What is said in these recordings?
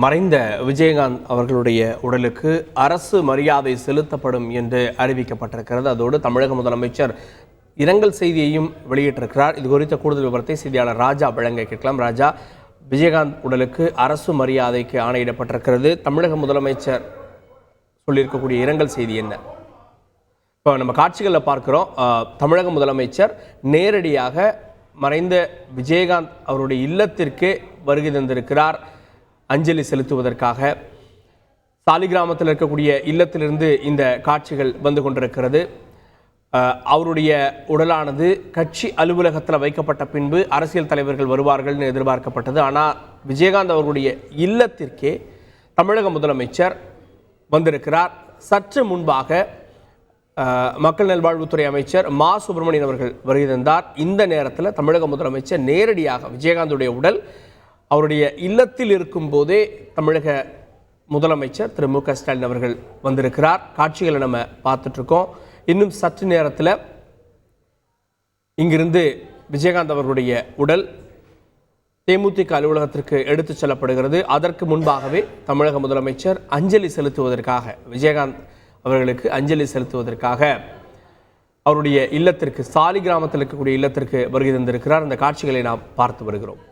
மறைந்த விஜயகாந்த் அவர்களுடைய உடலுக்கு அரசு மரியாதை செலுத்தப்படும் என்று அறிவிக்கப்பட்டிருக்கிறது. அதோடு தமிழக முதலமைச்சர் இரங்கல் செய்தியையும் வெளியிட்டிருக்கிறார். இது குறித்த கூடுதல் விவரத்தை செய்தியாளர் ராஜா வழங்க கேட்கலாம். ராஜா, விஜயகாந்த் உடலுக்கு அரசு மரியாதைக்கு ஆணையிடப்பட்டிருக்கிறது. தமிழக முதலமைச்சர் சொல்லியிருக்கக்கூடிய இரங்கல் செய்தி என்ன? இப்போ நம்ம காட்சிகளில் பார்க்குறோம், தமிழக முதலமைச்சர் நேரடியாக மறைந்த விஜயகாந்த் அவருடைய இல்லத்திற்கு வருகை தந்திருக்கிறார் அஞ்சலி செலுத்துவதற்காக. சாலிகிராமத்தில் இருக்கக்கூடிய இல்லத்திலிருந்து இந்த காட்சிகள் வந்து கொண்டிருக்கிறது. அவருடைய உடலானது கட்சி அலுவலகத்தில் வைக்கப்பட்ட பின்பு அரசியல் தலைவர்கள் வருவார்கள்னு எதிர்பார்க்கப்பட்டது. ஆனால் விஜயகாந்த் அவர்களுடைய இல்லத்திற்கே தமிழக முதலமைச்சர் வந்திருக்கிறார். சற்று முன்பாக மக்கள் நல்வாழ்வுத்துறை அமைச்சர் மா சுப்பிரமணியன் அவர்கள் வருகை தந்தார். இந்த நேரத்தில் தமிழக முதலமைச்சர் நேரடியாக விஜயகாந்துடைய உடல் அவருடைய இல்லத்தில் இருக்கும் போதே தமிழக முதலமைச்சர் திரு மு க ஸ்டாலின் அவர்கள் வந்திருக்கிறார். காட்சிகளை நம்ம பார்த்துட்டு இருக்கோம். இன்னும் சற்று நேரத்தில் இங்கிருந்து விஜயகாந்த் அவர்களுடைய உடல் தேமுதிக அலுவலகத்திற்கு எடுத்துச் செல்லப்படுகிறது. அதற்கு முன்பாகவே தமிழக முதலமைச்சர் அஞ்சலி செலுத்துவதற்காக, விஜயகாந்த் அவர்களுக்கு அஞ்சலி செலுத்துவதற்காக அவருடைய இல்லத்திற்கு, சாலி கிராமத்தில் இருக்கக்கூடிய இல்லத்திற்கு வருகை தந்திருக்கிறார். அந்த காட்சிகளை நாம் பார்த்து வருகிறோம்.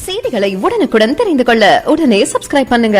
செய்திகளை உடனுக்குடன் தெரிந்து கொள்ள உடனே சப்ஸ்கிரைப் பண்ணுங்க.